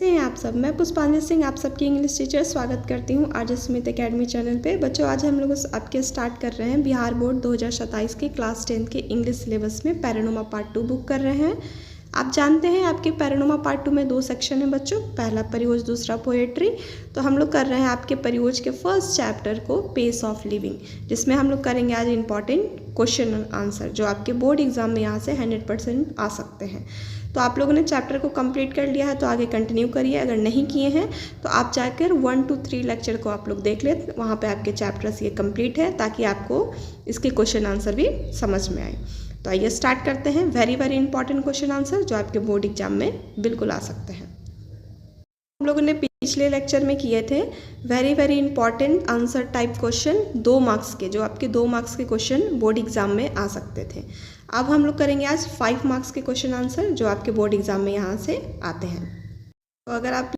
कैसे हैं आप सब। मैं पुष्पांजलि सिंह आप सबकी इंग्लिश टीचर स्वागत करती हूं आज स्मित एकेडमी चैनल पे। बच्चों, आज हम लोग आपके स्टार्ट कर रहे हैं बिहार बोर्ड 2027 के क्लास 10 के इंग्लिश सिलेबस में पैरानोमा पार्ट 2 बुक कर रहे हैं। आप जानते हैं आपके पैरानोमा पार्ट 2 में 2 सेक्शन है बच्चों, पहला परियोज, दूसरा पोएट्री। तो हम लोग कर रहे हैं आपके परियोज के फर्स्ट चैप्टर को पेस ऑफ लिविंग, जिसमें हम लोग करेंगे आज इंपॉर्टेंट क्वेश्चन और आंसर जो आपके बोर्ड एग्जाम में यहाँ से 100% आ सकते हैं। तो आप लोगों ने चैप्टर को कंप्लीट कर लिया है तो आगे कंटिन्यू करिए, अगर नहीं किए हैं तो आप जाकर 1 to 3 लेक्चर को आप लोग देख लें, वहाँ पे आपके चैप्टर्स ये कंप्लीट है ताकि आपको इसके क्वेश्चन आंसर भी समझ में आए। तो आइए स्टार्ट करते हैं वेरी इंपॉर्टेंट क्वेश्चन आंसर जो आपके बोर्ड एग्जाम में बिल्कुल आ सकते हैं। हम लोगों ने पिछले लेक्चर में किए थे very important answer type question 2 marks के, जो आपके 2 मार्क्स के क्वेश्चन बोर्ड एग्जाम में आ सकते थे। अब हम लोग करेंगे आज 5 मार्क्स के क्वेश्चन आंसर जो आपके बोर्ड एग्जाम में यहाँ से आते हैं। तो अगर आप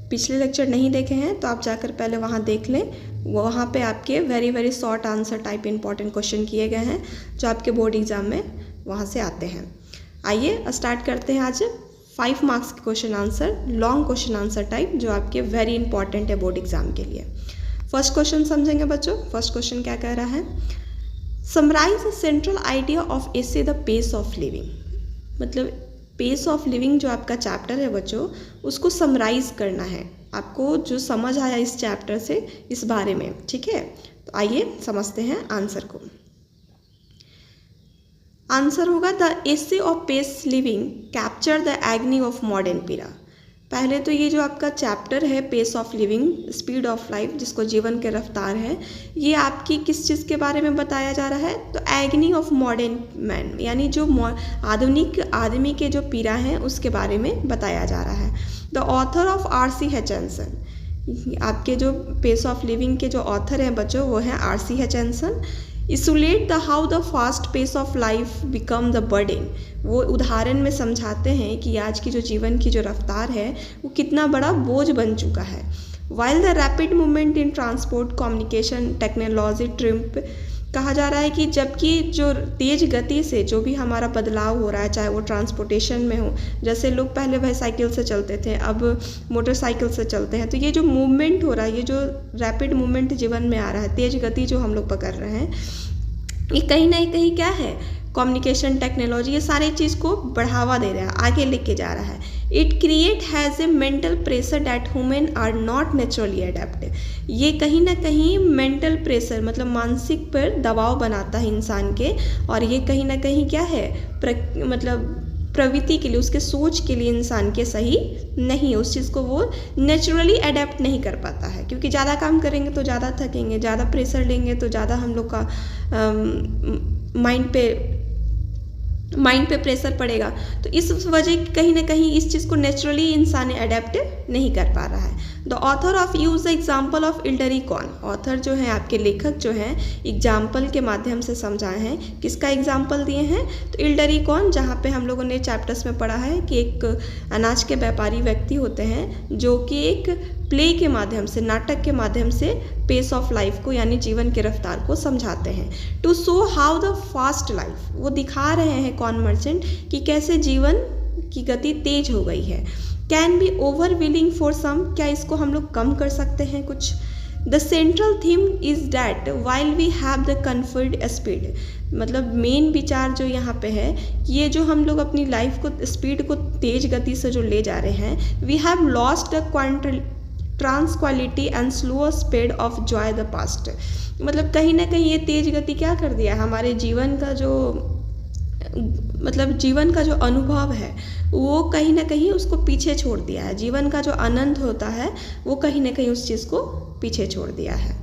पिछले लेक्चर नहीं देखे हैं तो आप जाकर पहले वहाँ देख लें, वहाँ पे आपके very short answer type important question किए गए हैं जो आपके बोर्ड एग्जाम में वहाँ से आते हैं। आइए स्टार्ट करते हैं आज 5 मार्क्स के question answer, long question answer type जो आपके वेरी इंपॉर्टेंट है बोर्ड एग्जाम के लिए। फर्स्ट क्वेश्चन समझेंगे बच्चों। फर्स्ट क्वेश्चन क्या कह रहा है, summarise the central idea of essay the pace of living. मतलब पेस ऑफ लिविंग जो आपका चैप्टर है बच्चों, उसको समराइज करना है आपको, जो समझ आया इस चैप्टर से इस बारे में, ठीक है। तो आइए समझते हैं आंसर को। आंसर होगा the essay of pace living capture the agony of modern era. पहले तो ये जो आपका चैप्टर है pace of living, speed of life, जिसको जीवन के रफ्तार है, ये आपकी किस चीज़ के बारे में बताया जा रहा है, तो एग्नी ऑफ मॉडर्न मैन, यानी जो आधुनिक आदमी के जो पीड़ा हैं उसके बारे में बताया जा रहा है। The author of R.C. हचनसन, आपके जो पेस ऑफ लिविंग के जो ऑथर हैं बच्चों वो हैं R.C. Hutchinson. Illustrate the how the fast pace of life become the burden, वो उदाहरण में समझाते हैं कि आज की जो जीवन की जो रफ्तार है वो कितना बड़ा बोझ बन चुका है। While the rapid movement in transport communication technology triumph, कहा जा रहा है कि जबकि जो तेज़ गति से जो भी हमारा बदलाव हो रहा है, चाहे वो ट्रांसपोर्टेशन में हो, जैसे लोग पहले वह साइकिल से चलते थे अब मोटरसाइकिल से चलते हैं, तो ये जो मूवमेंट हो रहा है, ये जो रैपिड मूवमेंट जीवन में आ रहा है, तेज़ गति जो हम लोग पकड़ रहे हैं, ये कहीं ना कहीं क्या है, कम्युनिकेशन टेक्नोलॉजी, ये सारी चीज़ को बढ़ावा दे रहा है, आगे लेके जा रहा है। It create has a mental pressure that human are not naturally adept, ये कहीं ना कहीं मेंटल प्रेशर मतलब मानसिक पर दबाव बनाता है इंसान के, और ये कहीं ना कहीं क्या है, मतलब प्रवृत्ति के लिए, उसके सोच के लिए इंसान के सही नहीं है, उस चीज़ को वो नेचुरली अडेप्ट नहीं कर पाता है, क्योंकि ज़्यादा काम करेंगे तो ज़्यादा थकेंगे, ज़्यादा प्रेशर लेंगे तो ज़्यादा हम लोग का माइंड पे प्रेशर पड़ेगा। तो इस वजह कहीं ना कहीं इस चीज़ को नेचुरली इंसान अडेप्ट नहीं कर पा रहा है। The author of use the example of elderly corn, author जो है आपके लेखक जो हैं एग्जाम्पल के माध्यम से समझाए हैं, किसका एग्जाम्पल दिए हैं, तो इल्डरिकॉन, जहाँ पे हम लोगों ने चैप्टर्स में पढ़ा है कि एक अनाज के व्यापारी व्यक्ति होते हैं जो कि एक प्ले के माध्यम से, नाटक के माध्यम से पेस ऑफ लाइफ को यानी जीवन की रफ्तार को समझाते हैं। To show how the fast life, वो दिखा रहे हैं कॉन मर्चेंट कि कैसे जीवन की गति तेज हो गई है। Can be overwhelming for some, क्या इसको हम लोग कम कर सकते हैं कुछ। The central theme is that while we have the conquered speed, मतलब मेन विचार जो यहाँ पे है, ये जो हम लोग अपनी लाइफ को स्पीड को तेज गति से जो ले जा रहे हैं, we have lost the tranquility and slow speed of joy the past, मतलब कहीं ना कहीं ये तेज गति क्या कर दिया, हमारे जीवन का जो मतलब जीवन का जो अनुभव है वो कहीं ना कहीं उसको पीछे छोड़ दिया है, जीवन का जो आनंद होता है वो कहीं ना कहीं उस चीज़ को पीछे छोड़ दिया है।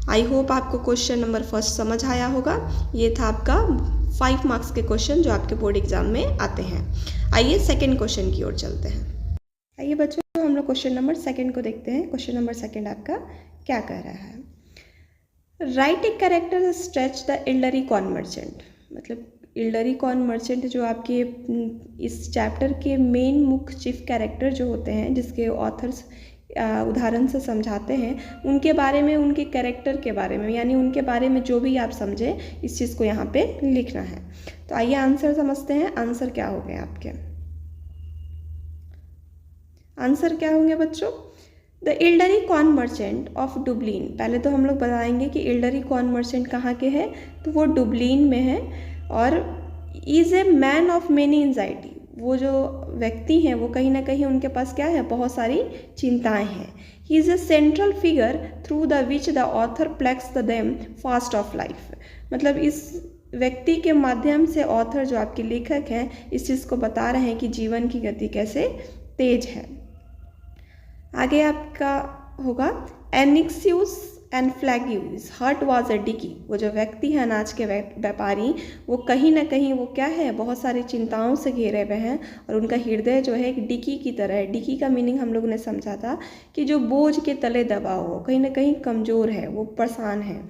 आई होप आपको क्वेश्चन नंबर फर्स्ट समझ आया होगा। ये था आपका 5 मार्क्स के क्वेश्चन जो आपके बोर्ड एग्जाम में आते हैं। आइए सेकेंड क्वेश्चन की ओर चलते हैं। आइए बच्चों, हम लोग क्वेश्चन नंबर 2 को देखते हैं। क्वेश्चन नंबर 2 आपका क्या कह रहा है, write a character sketch the elderly corn merchant, मतलब इल्डरिकॉन मर्चेंट जो आपके इस चैप्टर के मेन मुख्य चीफ कैरेक्टर जो होते हैं, जिसके ऑथर्स उदाहरण से समझाते हैं, उनके बारे में, उनके कैरेक्टर के बारे में, यानी उनके बारे में जो भी आप समझे इस चीज़ को यहाँ पे लिखना है। तो आइए आंसर समझते हैं। आंसर क्या हो गया आपके, आंसर क्या होंगे बच्चों? The elderly corn merchant of Dublin. पहले तो हम लोग बताएंगे कि इल्डरी कॉर्न मर्चेंट कहाँ के हैं, तो वो डुबलिन में है। और is a man of many anxiety, वो जो व्यक्ति हैं वो कहीं ना कहीं उनके पास क्या है, बहुत सारी चिंताएं हैं। He is a central figure through the which the author flex the them fast of life. मतलब इस व्यक्ति के माध्यम से ऑथर जो आपके लेखक हैं इस चीज़ को बता रहे हैं कि जीवन की गति कैसे तेज है। आगे आपका होगा anxious and fragile heart was a dicky. वो जो व्यक्ति है अनाज के व्यापारी, वो कहीं ना कहीं वो क्या है, बहुत सारी चिंताओं से घिरे हुए हैं और उनका हृदय जो है एक डिकी की तरह है। डिकी का मीनिंग हम लोगों ने समझा था कि जो बोझ के तले दबा हो, कहीं ना कहीं कमज़ोर है, वो परेशान है।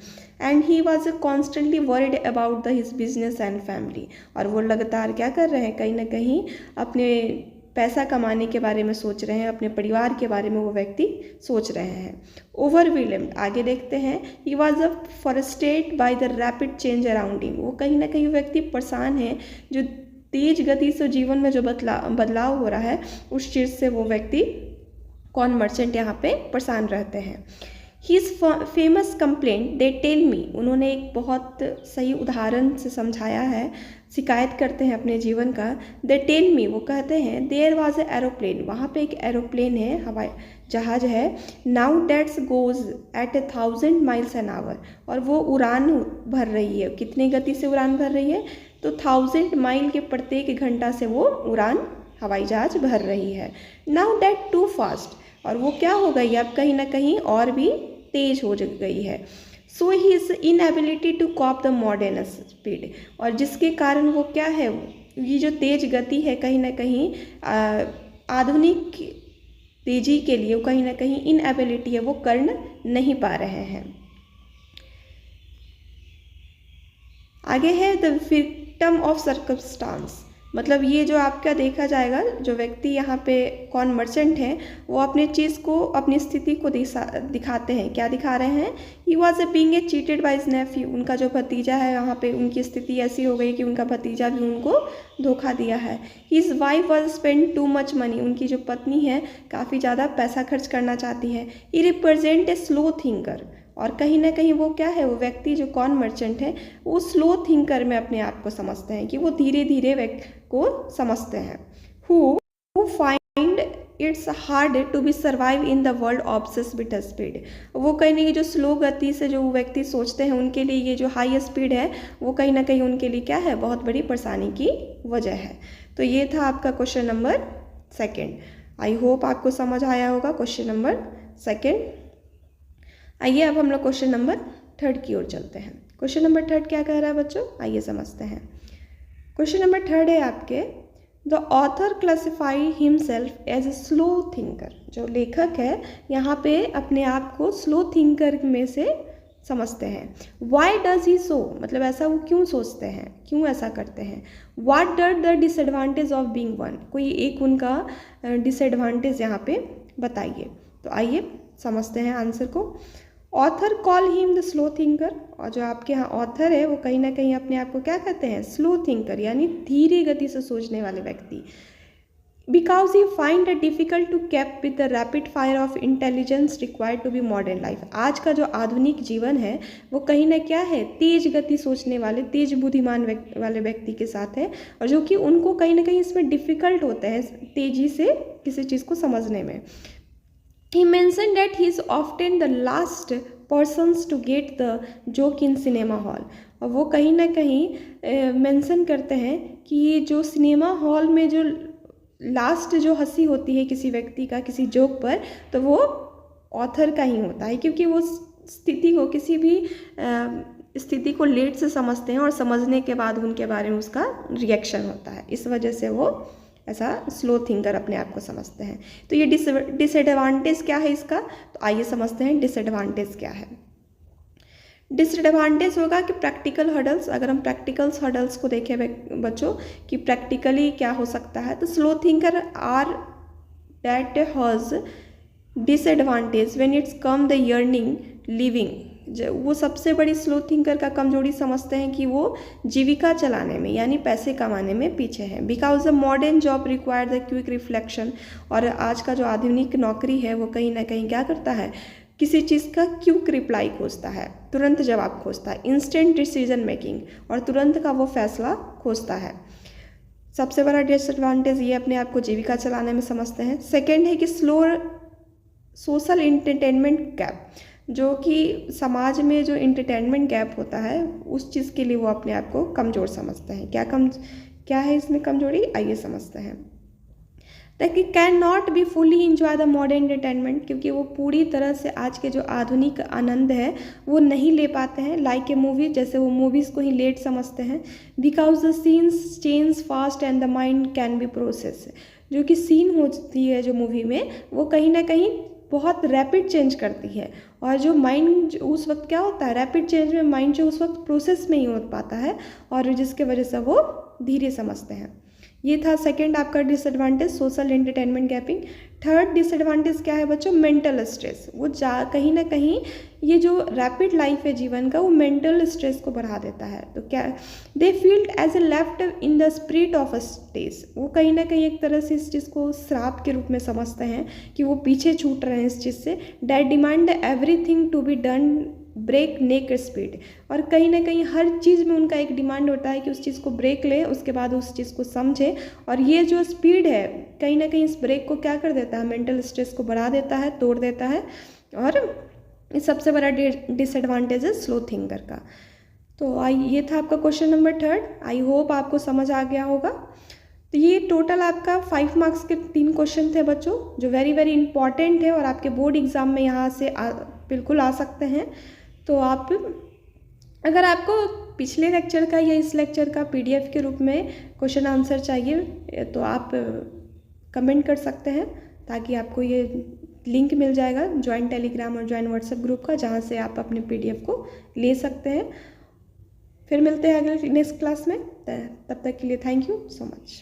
And he was constantly worried about the his business and family. और वो लगातार क्या कर रहे हैं, कहीं ना कहीं अपने पैसा कमाने के बारे में सोच रहे हैं, अपने परिवार के बारे में वो व्यक्ति सोच रहे हैं। ओवरवेलम्ड, आगे देखते हैं, he was a forested by the rapid change around him. वो कहीं ना कहीं व्यक्ति परेशान है, जो तेज गति से जीवन में जो बदलाव हो रहा है उस चीज़ से वो व्यक्ति कॉर्न मर्चेंट यहाँ पे परेशान रहते हैं। His famous complaint they tell me, उन्होंने एक बहुत सही उदाहरण से समझाया है, शिकायत करते हैं अपने जीवन का। दे टेल मी, वो कहते हैं, देयर वाज ए एरोप्लेन, वहाँ पे एक एरोप्लेन है, हवाई जहाज है, now that's goes at 1000 miles an hour, और वो उड़ान भर रही है। कितनी गति से उड़ान भर रही है, तो 1000 माइल के प्रत्येक घंटा से वो उड़ान हवाई जहाज भर रही है। नाउ डेट टू फास्ट, और वो क्या हो गई अब कहीं ना कहीं और भी तेज हो गई है। So he is inability to cope the modern speed, और जिसके कारण वो क्या है, ये जो तेज गति है कहीं ना कहीं आधुनिक तेजी के लिए कहीं ना कहीं इनएबिलिटी है, वो कर नहीं पा रहे हैं। आगे है द विक्टिम ऑफ सर्कमस्टांस, मतलब ये जो आपका देखा जाएगा, जो व्यक्ति यहाँ पे कॉर्न मर्चेंट हैं वो अपने चीज़ को, अपनी स्थिति को दिखाते हैं। क्या दिखा रहे हैं? He was being a cheated by his Neiphiu, उनका जो भतीजा है यहाँ पे उनकी स्थिति ऐसी हो गई कि उनका भतीजा भी उनको धोखा दिया है। His wife was spend too much money, उनकी जो पत्नी है काफ़ी ज़्यादा पैसा खर्च करना चाहती है। ही रिप्रेजेंट ए स्लो थिंकर, और कहीं ना कहीं वो क्या है, वो व्यक्ति जो कॉर्न मर्चेंट है वो स्लो थिंकर में अपने आप को समझते हैं, कि वो धीरे धीरे व्यक्ति को समझते हैं। Who find it's hard to be survive in the world obsessed with speed, वो कहीं ना कहीं जो स्लो गति से जो व्यक्ति सोचते हैं उनके लिए ये जो हाई स्पीड है वो कहीं ना कहीं उनके लिए क्या है, बहुत बड़ी परेशानी की वजह है। तो ये था आपका क्वेश्चन नंबर 2। आई होप आपको समझ आया होगा क्वेश्चन नंबर 2। आइए अब हम लोग क्वेश्चन नंबर 3 की ओर चलते हैं। क्वेश्चन नंबर 3 क्या कह रहा है बच्चों, आइए समझते हैं। क्वेश्चन नंबर 3 है आपके, the author classify himself as a slow thinker, जो लेखक है यहाँ पे अपने आप को स्लो थिंकर में से समझते हैं। वाई डज ही सो, मतलब ऐसा वो क्यों सोचते हैं, क्यों ऐसा करते हैं। व्हाट डर the disadvantage of being one, कोई एक उनका डिसएडवांटेज यहाँ पे बताइए। तो आइए समझते हैं आंसर को। Author call him the slow thinker, और जो आपके यहाँ ऑथर है वो कहीं ना कहीं अपने आप को क्या कहते हैं, स्लो थिंकर, यानी धीरे गति से सोचने वाले व्यक्ति। Because he find it difficult to cope with the rapid fire of intelligence required to be modern life, आज का जो आधुनिक जीवन है वो कहीं ना क्या है, तेज गति सोचने वाले, तेज बुद्धिमान वाले व्यक्ति के साथ है, और जो कि उनको कहीं ना कहीं इसमें डिफिकल्ट होता है तेजी से किसी चीज़ को समझने में। He mentioned that he is often the last persons to get the joke in cinema hall, और वो कहीं ना कहीं मेंशन करते हैं कि ये जो सिनेमा हॉल में जो लास्ट जो हंसी होती है किसी व्यक्ति का किसी जोक पर, तो वो ऑथर का ही होता है, क्योंकि वो स्थिति को, किसी भी स्थिति को लेट से समझते हैं और समझने के बाद उनके बारे में उसका रिएक्शन होता है, इस वजह से वो ऐसा स्लो थिंकर अपने आप को समझते हैं। तो ये डिसएडवांटेज क्या है इसका, तो आइए समझते हैं डिसएडवांटेज क्या है। डिसएडवांटेज होगा कि प्रैक्टिकल हर्डल्स, अगर हम प्रैक्टिकल्स हर्डल्स को देखें बच्चों कि प्रैक्टिकली क्या हो सकता है, तो slow thinker are that has disadvantage when it's come the earning living वो सबसे बड़ी स्लो थिंकर का कमजोरी समझते हैं कि वो जीविका चलाने में यानी पैसे कमाने में पीछे है। Because the modern job require the quick reflection, और आज का जो आधुनिक नौकरी है वो कहीं ना कहीं क्या करता है, किसी चीज़ का क्विक रिप्लाई खोजता है, तुरंत जवाब खोजता है, इंस्टेंट डिसीजन मेकिंग, और तुरंत का वो फैसला खोजता है। सबसे बड़ा डिसएडवांटेज ये अपने आप को जीविका चलाने में समझते हैं। सेकेंड है कि स्लो सोशल एंटरटेनमेंट गैप, जो कि समाज में जो एंटरटेनमेंट गैप होता है उस चीज़ के लिए वो अपने आप को कमज़ोर समझते हैं। क्या है इसमें कमजोरी, आइए समझते हैं। ताकि can not be fully enjoy the modern entertainment, क्योंकि वो पूरी तरह से आज के जो आधुनिक आनंद है वो नहीं ले पाते हैं। लाइक ए मूवी, जैसे वो मूवीज़ को ही लेट समझते हैं। Because the scenes change fast and the mind can be process, जो कि सीन होती है जो मूवी में वो कहीं ना कहीं बहुत रैपिड चेंज करती है, और जो माइंड उस वक्त क्या होता है, रैपिड चेंज में माइंड जो उस वक्त प्रोसेस में ही हो पाता है, और जिसके वजह से वो धीरे समझते हैं। ये था सेकंड आपका disadvantage, social entertainment gapping. Third disadvantage क्या है बच्चों, मेंटल स्ट्रेस। वो कहीं ना कहीं ये जो रैपिड लाइफ है जीवन का, वो मेंटल स्ट्रेस को बढ़ा देता है। तो क्या, they feel as a left in the spirit of a stage, वो कहीं ना कहीं एक तरह से इस चीज़ को श्राप के रूप में समझते हैं कि वो पीछे छूट रहे हैं इस चीज़ से। That demand everything to be done break neck speed, और कहीं ना कहीं हर चीज़ में उनका एक डिमांड होता है कि उस चीज़ को ब्रेक ले, उसके बाद उस चीज़ को समझे, और ये जो स्पीड है कहीं ना कहीं इस ब्रेक को क्या कर देता है, मेंटल स्ट्रेस को बढ़ा देता है, तोड़ देता है। और सबसे बड़ा डिसएडवांटेज है स्लो थिंकर का। तो ये था आपका question number third. I hope आपको समझ आ गया होगा। तो ये टोटल आपका 5 मार्क्स के 3 क्वेश्चन थे बच्चों, जो वेरी वेरी इंपॉर्टेंट है और आपके बोर्ड एग्जाम में यहाँ से बिल्कुल आ सकते हैं। तो आप, अगर आपको पिछले लेक्चर का या इस लेक्चर का PDF के रूप में क्वेश्चन आंसर चाहिए तो आप कमेंट कर सकते हैं, ताकि आपको ये लिंक मिल जाएगा ज्वाइन टेलीग्राम और ज्वाइन व्हाट्सएप ग्रुप का, जहाँ से आप अपने PDF को ले सकते हैं। फिर मिलते हैं अगले नेक्स्ट क्लास में। तब तक के लिए थैंक यू सो मच।